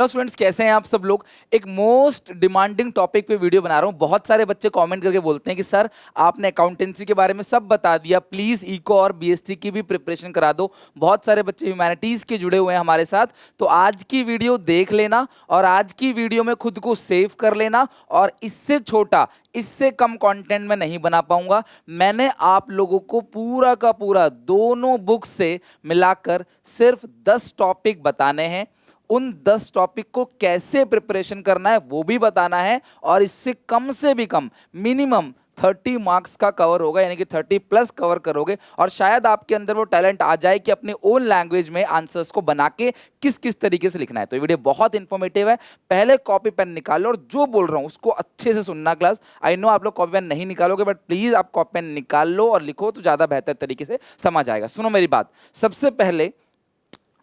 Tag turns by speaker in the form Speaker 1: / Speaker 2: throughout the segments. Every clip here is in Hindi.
Speaker 1: हेलो स्टूडेंट्स, कैसे हैं आप सब लोग। एक मोस्ट डिमांडिंग टॉपिक पे वीडियो बना रहा हूँ। बहुत सारे बच्चे कमेंट करके बोलते हैं कि सर आपने अकाउंटेंसी के बारे में सब बता दिया, प्लीज इको और बीएसटी की भी प्रिपरेशन करा दो। बहुत सारे बच्चे ह्यूमैनिटीज के जुड़े हुए हैं हमारे साथ, तो आज की वीडियो देख लेना और आज की वीडियो में खुद को सेव कर लेना। और इससे छोटा, इससे कम कंटेंट में नहीं बना पाऊंगा। मैंने आप लोगों को पूरा का पूरा दोनों बुक से मिलाकर सिर्फ 10 टॉपिक बताने हैं। उन 10 टॉपिक को कैसे प्रिपरेशन करना है वो भी बताना है, और इससे कम से भी कम मिनिमम 30 मार्क्स का कवर होगा, यानी कि 30 प्लस कवर करोगे। और शायद आपके अंदर वो टैलेंट आ जाए कि अपने ओन लैंग्वेज में आंसर्स को बना के किस किस तरीके से लिखना है। तो ये वीडियो बहुत इंफॉर्मेटिव है। पहले कॉपी पेन निकालो और जो बोल रहा हूं उसको अच्छे से सुनना क्लास। आई नो आप लोग कॉपी पेन नहीं निकालोगे, बट प्लीज आप कॉपी पेन निकाल लो और लिखो तो ज्यादा बेहतर तरीके से समझ आएगा। सुनो मेरी बात। सबसे पहले,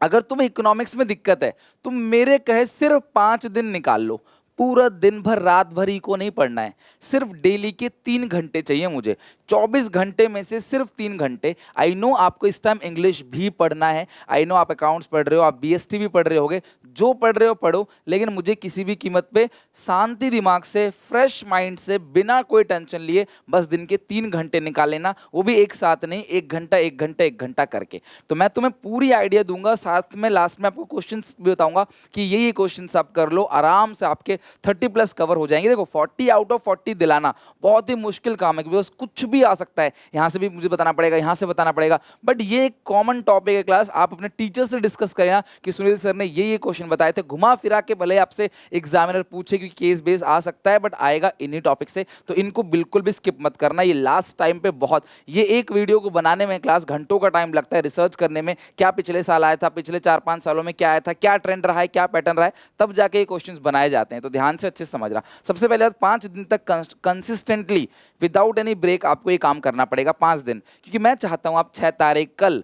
Speaker 1: अगर तुम्हें इकोनॉमिक्स में दिक्कत है, तुम मेरे कहे सिर्फ 5 दिन निकाल लो। पूरा दिन भर रात भर इको नहीं पढ़ना है, सिर्फ डेली के 3 घंटे चाहिए मुझे। 24 घंटे में से सिर्फ 3 घंटे। आई नो आपको इस टाइम इंग्लिश भी पढ़ना है, आई नो आप अकाउंट्स पढ़ रहे हो, आप बीएसटी भी पढ़ रहे होगे, जो पढ़ रहे हो पढ़ो, लेकिन मुझे किसी भी कीमत पे शांति दिमाग से, फ्रेश माइंड से, बिना कोई टेंशन लिए बस दिन के 3 घंटे निकाल लेना। वो भी एक साथ नहीं, 1 घंटा 1 घंटा 1 घंटा करके। तो मैं तुम्हें पूरी आइडिया दूंगा, साथ में लास्ट में आपको क्वेश्चंस भी बताऊंगा कि ये क्वेश्चंस आप कर लो, आराम से आपके 30 प्लस कवर हो जाएंगे। देखो 40 आउट ऑफ 40 दिलाना बहुत ही मुश्किल काम है, बिकॉज कुछ भी आ सकता है, यहां से भी मुझे बताना पड़ेगा, यहां से बताना पड़ेगा। बट ये एक कॉमन टॉपिक है क्लास, आप अपने टीचर से डिस्कस करना कि सुनील सर ने ये क्वेश्चन बताए थे, घुमा फिरा के भले आपसे एग्जामिनर पूछे कि केस बेस आ सकता है, बट आएगा इन्हीं टॉपिक से। तो इनको बिल्कुल भी स्किप मत करना। ये लास्ट टाइम पे बहुत, ये एक वीडियो को बनाने में क्लास घंटों का टाइम लगता है, रिसर्च करने में, क्या पिछले साल आया था, पिछले 4-5 सालों में क्या आया था, क्या ट्रेंड रहा है, क्या पैटर्न रहा है, तब जाके ये क्वेश्चंस बनाए जाते हैं। तो ध्यान से अच्छे से समझ रहा। सबसे पहले 5 दिन तक कंसिस्टेंटली विदाउट एनी ब्रेक आपको ये काम करना पड़ेगा 5 दिन, क्योंकि मैं चाहता हूं आप 6 तारीख कल,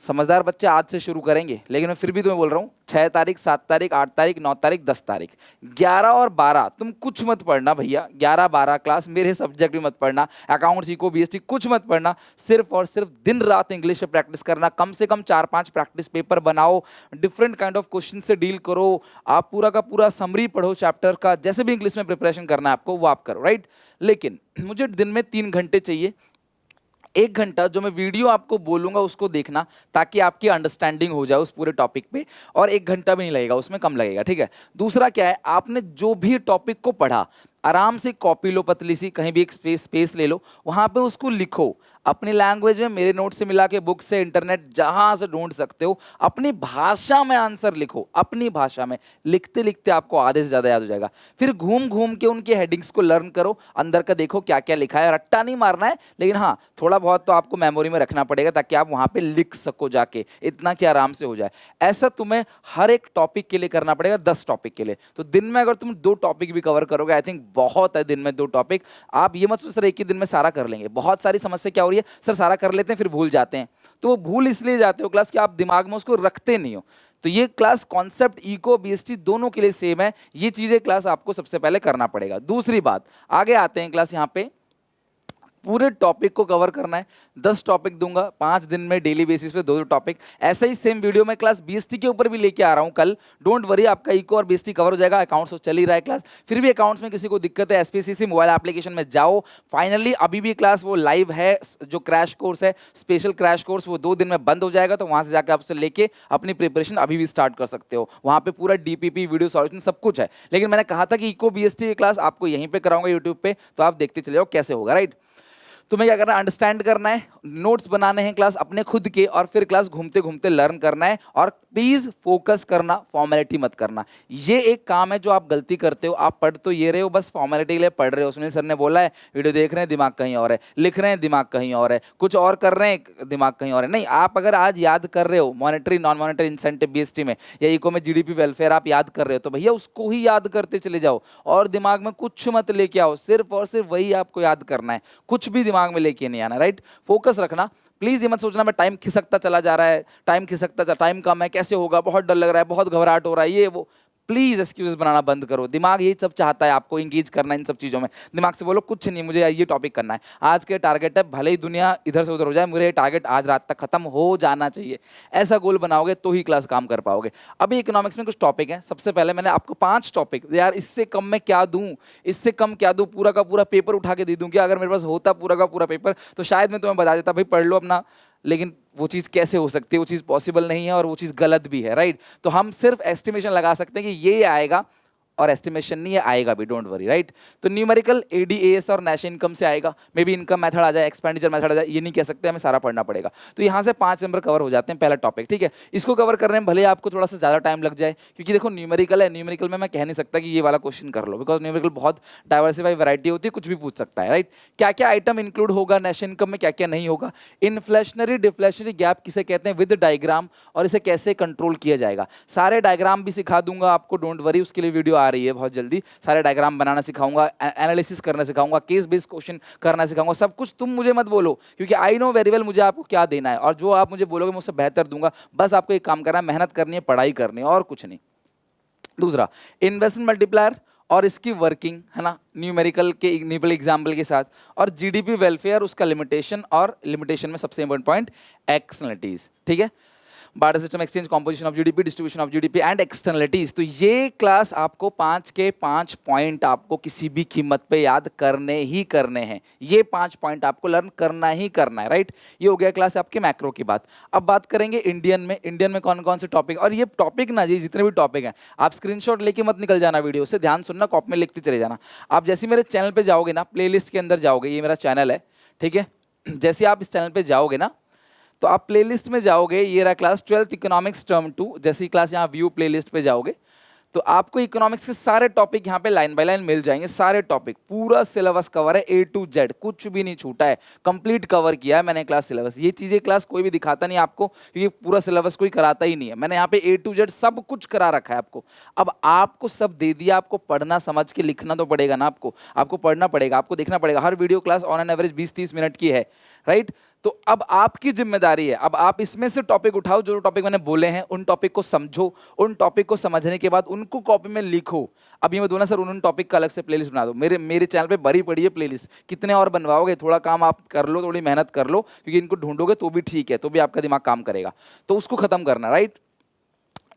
Speaker 1: समझदार बच्चे आज से शुरू करेंगे, लेकिन मैं फिर भी तुम्हें बोल रहा हूं 6 तारीख, 7 तारीख, 8 तारीख, 9 तारीख, 10 तारीख, 11 और 12 तुम कुछ मत पढ़ना भैया। 11-12 क्लास मेरे सब्जेक्ट भी मत पढ़ना, अकाउंट्स, इको, बीएसटी कुछ मत पढ़ना। सिर्फ और सिर्फ दिन रात इंग्लिश पे प्रैक्टिस करना। कम से कम 4-5 प्रैक्टिस पेपर बनाओ, डिफरेंट काइंड ऑफ क्वेश्चन से डील करो। आप पूरा का पूरा समरी पढ़ो चैप्टर का, जैसे भी इंग्लिश में प्रिपरेशन करना है आपको वो आप करो, राइट। लेकिन मुझे दिन में 3 घंटे चाहिए। 1 घंटा जो मैं वीडियो आपको बोलूंगा उसको देखना, ताकि आपकी अंडरस्टैंडिंग हो जाए उस पूरे टॉपिक पे, और 1 घंटा भी नहीं लगेगा, उसमें कम लगेगा, ठीक है। दूसरा क्या है, आपने जो भी टॉपिक को पढ़ा, आराम से कॉपी लो, पतली सी, कहीं भी एक स्पेस ले लो, वहां पे उसको लिखो अपनी लैंग्वेज में, मेरे नोट से मिला के, बुक से, इंटरनेट जहां से ढूंढ सकते हो, अपनी भाषा में आंसर लिखो, अपनी भाषा में। लिखते लिखते आपको आधे से ज्यादा याद हो जाएगा। फिर घूम घूम के उनके हेडिंग्स को लर्न करो, अंदर का देखो क्या क्या लिखा है। रट्टा नहीं मारना है, लेकिन हाँ थोड़ा बहुत तो आपको मेमोरी में रखना पड़ेगा, ताकि आप वहां पे लिख सको जाके, इतना कि आराम से हो जाए। ऐसा तुम्हें हर एक टॉपिक के लिए करना पड़ेगा, 10 टॉपिक के लिए। तो दिन में अगर तुम 2 टॉपिक भी कवर करोगे, आई थिंक बहुत है दिन में 2 टॉपिक। आप ये मत सोचो सर एक ही दिन में सारा कर लेंगे। बहुत सारी समस्या क्या हो रही है, सर सारा कर लेते हैं फिर भूल जाते हैं। तो वो भूल इसलिए जाते हो क्लास कि आप दिमाग में उसको रखते नहीं हो। तो ये क्लास कॉन्सेप्ट इको बीएसटी दोनों के लिए सेम है। ये चीजें क्लास आपको सबसे पहले करना पड़ेगा। दूसरी बात, आगे आते हैं क्लास, यहाँ पे पूरे टॉपिक को कवर करना है। 10 टॉपिक दूंगा 5 दिन में, डेली बेसिस पे 2 टॉपिक। ऐसा ही सेम वीडियो में क्लास बीएसटी के ऊपर भी लेके आ रहा हूं कल। डोंट वरी, आपका इको और बीएसटी कवर हो जाएगा। अकाउंट्स तो चल ही रहा है क्लास, फिर भी अकाउंट्स में किसी को दिक्कत है, एसपीसीसी मोबाइल एप्लीकेशन में जाओ। फाइनली अभी भी क्लास वो लाइव है, जो क्रैश कोर्स है, स्पेशल क्रैश कोर्स, वो 2 दिन में बंद हो जाएगा। तो वहां से जाकर आप उसे लेके अपनी प्रिपरेशन अभी भी स्टार्ट कर सकते हो। वहां पे पूरा डीपीपी, वीडियो सॉल्यूशन सब कुछ है। लेकिन मैंने कहा था कि इको बीएसटी की क्लास आपको यहीं पे कराऊंगा यूट्यूब पे, तो आप देखते चले जाओ कैसे होगा, राइट। तुम्हें क्या करना है, अंडरस्टैंड करना है, नोट्स बनाने हैं क्लास अपने खुद के, और फिर क्लास घूमते घूमते लर्न करना है। और प्लीज फोकस करना, फॉर्मेलिटी मत करना। ये एक काम है जो आप गलती करते हो। आप पढ़ तो ये रहे हो, बस फॉर्मेलिटी के लिए पढ़ रहे हो। सुनील सर ने बोला है, वीडियो देख रहे हैं दिमाग कहीं और है, लिख रहे हैं दिमाग कहीं और है, कुछ और कर रहे हैं दिमाग कहीं और है। नहीं, आप अगर आज याद कर रहे हो monetary non monetary incentive BST में, या इको में जीडीपी वेलफेयर आप याद कर रहे हो, तो भैया उसको ही याद करते चले जाओ, और दिमाग में कुछ मत लेके आओ। सिर्फ और सिर्फ वही आपको याद करना है, कुछ भी दिमाग में लेके नहीं आना, राइट। फोकस रखना। प्लीज ये मत सोचना मैं टाइम खिसकता चला जा रहा है, टाइम खिसकता, टाइम कम है, कैसे होगा, बहुत डर लग रहा है, बहुत घबराहट हो रहा है, ये वो। प्लीज एक्सक्यूज बनाना बंद करो। दिमाग यही सब चाहता है, आपको इंगेज करना इन सब चीजों में। दिमाग से बोलो कुछ नहीं, मुझे ये टॉपिक करना है, आज के टारगेट है, भले ही दुनिया इधर से उधर हो जाए, मुझे ये टारगेट आज रात तक खत्म हो जाना चाहिए। ऐसा गोल बनाओगे तो ही क्लास काम कर पाओगे। अभी इकोनॉमिक्स में कुछ टॉपिक है। सबसे पहले मैंने आपको 5 टॉपिक, यार इससे कम मैं क्या दूं, इससे कम क्या दूं, पूरा का पूरा पेपर उठा के दे दूं क्या? अगर मेरे पास होता पूरा का पूरा पेपर तो शायद मैं तुम्हें बता देता भाई पढ़ लो अपना, लेकिन वो चीज़ कैसे हो सकती है, वो चीज़ पॉसिबल नहीं है और वो चीज़ गलत भी है, राइट? तो हम सिर्फ एस्टिमेशन लगा सकते हैं कि ये आएगा, और एस्टिमेशन नहीं है, आएगा भी, डोंट वरी, राइट? तो न्यूमेरिकल एडीएएस और नेशनल इनकम से आएगा, मे बी इनकम मेथड आ जाए, एक्सपेंडिचर मेथड आ जाए, ये नहीं कह सकते, हमें सारा पढ़ना पड़ेगा। तो यहाँ से 5 नंबर कवर हो जाते हैं, पहला टॉपिक, ठीक है। इसको कवर करने में भले आपको थोड़ा सा ज़्यादा टाइम लग जाए, क्योंकि देखो न्यूमेरिकल है, न्यूमेरिकल में मैं कह नहीं सकता कि ये वाला क्वेश्चन कर लो, बिकॉज न्यूमेरिकल बहुत डाइवर्सिफाई वैरायटी होती है, कुछ भी पूछ सकता है, राइट? क्या क्या आइटम इंक्लूड होगा नेशनल इनकम में, क्या क्या नहीं होगा, इन्फ्लेशनरी डिफ्लेशनरी गैप किसे कहते हैं विद डायग्राम, और इसे कैसे कंट्रोल किया जाएगा। सारे डायग्राम भी सिखा दूंगा आपको, डोंट वरी, उसके लिए वीडियो आ रही है बहुत जल्दी। सारे डायग्राम बनाना सिखाऊंगा, एनालिसिस करना सिखाऊंगा, केस बेस्ड क्वेश्चन करना सिखाऊंगा, सब कुछ। तुम मुझे मत बोलो, क्योंकि आई नो वेरी वेल मुझे आपको क्या देना है, और जो आप मुझे बोलोगे मैं उससे बेहतर दूंगा। बस आपको एक काम करना है, मेहनत करनी है, पढ़ाई करनी है, और कुछ नहीं। दूसरा, इन्वेस्टमेंट मल्टीप्लायर और इसकी वर्किंग, है ना, न्यूमेरिकल के न्यूमेरिकल एग्जाम्पल के साथ, और जीडीपी वेलफेयर, उसका लिमिटेशन, और लिमिटेशन में सबसे इंपॉर्टेंट पॉइंट एक्सटर्नलिटीज, ठीक है। Barter system exchange, composition of GDP, distribution of GDP and externalities. तो ये क्लास आपको 5 के 5 पॉइंट आपको किसी भी कीमत पे याद करने ही करने हैं। ये 5 पॉइंट आपको लर्न करना ही करना है, राइट? ये हो गया क्लास आपके मैक्रो की बात। अब बात करेंगे इंडियन में। इंडियन में कौन कौन से टॉपिक, और ये टॉपिक ना जी, जितने भी टॉपिक हैं आप स्क्रीनशॉट लेके मत निकल जाना वीडियो से, ध्यान सुनना, कॉपी में लिखते चले जाना। आप जैसे मेरे चैनल पे जाओगे ना, प्लेलिस्ट के अंदर जाओगे, ये मेरा चैनल है, ठीक है। जैसे आप इस चैनल पे जाओगे ना, तो आप प्लेलिस्ट में जाओगे, ये रहा क्लास 12th इकोनॉमिक्स टर्म 2। जैसी क्लास यहाँ व्यू प्लेलिस्ट पे जाओगे तो आपको इकोनॉमिक्स के सारे टॉपिक यहाँ पे लाइन बाय लाइन मिल जाएंगे। सारे टॉपिक, पूरा सिलेबस कवर है, A to Z, कुछ भी नहीं छूटा है, कंप्लीट कवर किया है मैंने क्लास सिलेबस। ये चीजें क्लास कोई भी दिखाता नहीं आपको, क्योंकि पूरा सिलेबस कोई कराता ही नहीं है। मैंने यहाँ पे A to Z सब कुछ करा रखा है आपको। अब आपको सब दे दिया, आपको पढ़ना समझ के लिखना तो पड़ेगा ना, आपको पढ़ना पड़ेगा, आपको देखना पड़ेगा। हर video class on an average 20-30 minute की है, राइट? तो अब आपकी जिम्मेदारी है, अब आप इसमें से टॉपिक उठाओ, जो टॉपिक मैंने बोले हैं उन टॉपिक को समझो, उन टॉपिक को समझने के बाद उनको कॉपी में लिखो। अब ये मैं दोनों सर उन टॉपिक का अलग से प्लेलिस्ट बना दो। मेरे चैनल पे भरी पड़ी है प्लेलिस्ट, कितने और बनवाओगे? थोड़ा काम आप कर लो, थोड़ी मेहनत कर लो, क्योंकि इनको ढूंढोगे तो भी ठीक है, तो भी आपका दिमाग काम करेगा। तो उसको खत्म करना, राइट?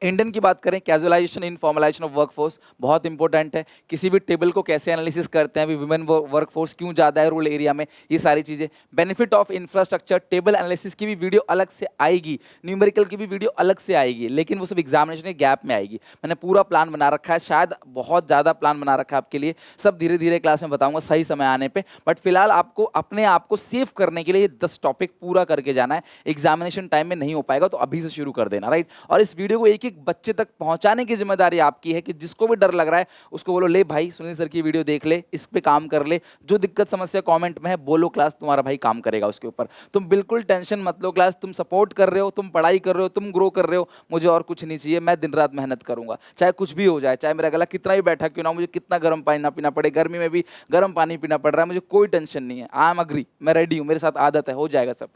Speaker 1: इंडियन की बात करें, casualisation in formalisation of workforce बहुत इंपॉर्टेंट है। किसी भी टेबल को कैसे एनालिसिस करते हैं, अभी वुमेन वर्कफोर्स क्यों ज़्यादा है रूरल एरिया में, ये सारी चीज़ें। Benefit of infrastructure, table analysis की भी वीडियो अलग से आएगी, न्यूमेरिकल की भी वीडियो अलग से आएगी, लेकिन वो सब एग्जामिनेशन के गैप में आएगी। मैंने पूरा प्लान बना रखा है, शायद बहुत ज़्यादा प्लान बना रखा है आपके लिए, सब धीरे धीरे क्लास में बताऊंगा सही समय आने पर। बट फिलहाल आपको अपने आप को सेव करने के लिए 10 टॉपिक पूरा करके जाना है। एग्जामिनेशन टाइम में नहीं हो पाएगा तो अभी से शुरू कर देना, राइट? और इस वीडियो को एक एक बच्चे तक पहुंचाने की जिम्मेदारी आपकी है, कि जिसको भी डर लग रहा है उसको बोलो, ले भाई सुनील सर की वीडियो देख ले, इस पे काम कर ले, जो दिक्कत समस्या कमेंट में है बोलो, क्लास तुम्हारा भाई काम करेगा उसके ऊपर। तुम बिल्कुल टेंशन मत लो, क्लास तुम सपोर्ट कर रहे हो, तुम पढ़ाई कर रहे हो, तुम ग्रो कर रहे हो, मुझे और कुछ नहीं चाहिए। मैं दिन रात मेहनत करूंगा, चाहे कुछ भी हो जाए, चाहे मेरा गला कितना भी बैठा क्यों ना, मुझे कितना गर्म पानी ना पीना पड़े, गर्मी में भी गर्म पानी पीना पड़ रहा है, मुझे कोई टेंशन नहीं है। आई एम अग्री, मैं रेडी हूँ, मेरे साथ आदत है, हो जाएगा सब।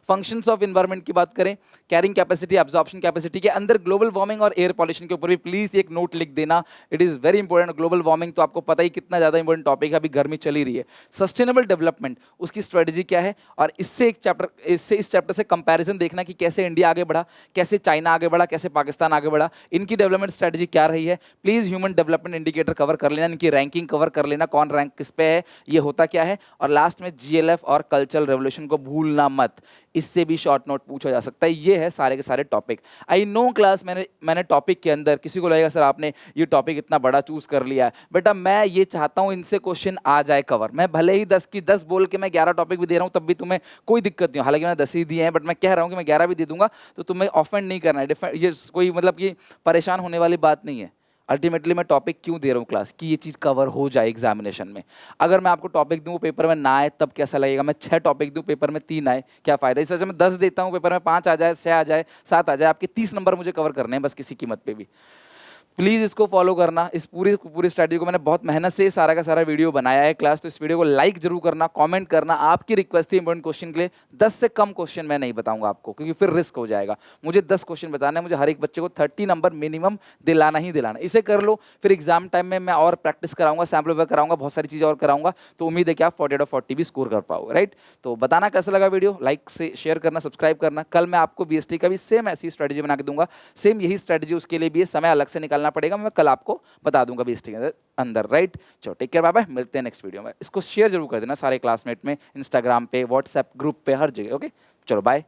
Speaker 1: फंक्शंस ऑफ एनवायरनमेंट की बात करें, कैरिंग कैपेसिटी, एब्जॉर्प्शन कैपेसिटी के अंदर ग्लोबल वार्मिंग और एयर पॉल्यूशन के ऊपर भी प्लीज एक नोट लिख देना, it is very important. Global warming तो आपको पता ही कितना ज्यादा इंपॉर्टेंट टॉपिक है, अभी गर्मी चली रही है। सस्टेनेबल डेवलपमेंट, उसकी स्ट्रेटजी क्या है, और इससे इस चैप्टर से कंपैरिजन देखना कि कैसे इंडिया आगे बढ़ा, कैसे चाइना आगे बढ़ा, कैसे पाकिस्तान आगे बढ़ा, इनकी डेवलपमेंट स्ट्रेटजी क्या रही है। Please human development indicator cover कर लेना, इनकी रैंकिंग कवर कर लेना, कौन रैंक किस पे है, ये होता क्या है। और लास्ट में GLF और कल्चरल रेवोल्यूशन को भूलना मत, इससे भी शॉर्ट नोट पूछा जा सकता है। ये है सारे के सारे टॉपिक। आई नो क्लास मैंने टॉपिक के अंदर, किसी को लगेगा सर आपने ये टॉपिक इतना बड़ा चूज कर लिया है, बेटा मैं ये चाहता हूं इनसे क्वेश्चन आ जाए कवर। मैं भले ही 10 की 10 बोल के मैं 11 टॉपिक भी दे रहा हूं, तब भी तुम्हें कोई दिक्कत नहीं हो। हालांकि मैंने 10 ही दिए हैं, बट मैं कह रहा हूं कि मैं 11 भी दे दूंगा, तो तुम्हें ऑफेंड नहीं करना है। ये कोई मतलब कि परेशान होने वाली बात नहीं है। अल्टीमेटली मैं टॉपिक क्यों दे रहा हूँ क्लास, कि ये चीज़ कवर हो जाए एग्जामिनेशन में। अगर मैं आपको टॉपिक दूँ पेपर में ना आए तब कैसा लगेगा, मैं 6 टॉपिक दूँ पेपर में 3 आए, क्या फ़ायदा। इस वजह से मैं 10 देता हूँ, पेपर में 5 आ जाए, 6 आ जाए, 7 आ जाए, आपके 30 नंबर मुझे कवर करने हैं बस, किसी कीमत पे भी। प्लीज इसको फॉलो करना। इस पूरी पूरी स्ट्रैटेजी को मैंने बहुत मेहनत से सारा का सारा वीडियो बनाया है क्लास, तो इस वीडियो को लाइक जरूर करना, कमेंट करना। आपकी रिक्वेस्ट थी इंपॉर्टेंट क्वेश्चन के लिए, 10 से कम क्वेश्चन मैं नहीं बताऊंगा आपको, क्योंकि फिर रिस्क हो जाएगा। मुझे 10 क्वेश्चन बताना है, मुझे हर एक बच्चे को 30 नंबर मिनिमम दिलाना ही दिलाना। इसे कर लो, फिर एग्जाम टाइम में मैं और प्रैक्टिस कराऊंगा, सैम्पल पेपर कराऊंगा, बहुत सारी चीजें और कराऊंगा, तो उम्मीद है कि आप 40 और 40 भी स्कोर कर पाओगे, राइट। तो बताना कैसा लगा वीडियो, लाइक से शेयर करना, सब्सक्राइब करना। कल मैं आपको बीएसटी का भी सेम ऐसी स्ट्रेटेजी बना के दूंगा, सेम यही स्ट्रेटेजी, उसके लिए भी ये समय अलग से निकालना पड़ेगा, मैं कल आपको बता दूंगा बीएसटी के अंदर, राइट। चलो टेक केयर, बाय बाय, मिलते हैं नेक्स्ट वीडियो में। इसको शेयर जरूर कर देना सारे क्लासमेट में, इंस्टाग्राम पे, व्हाट्सएप ग्रुप पे, हर जगह, ओके। चलो बाय।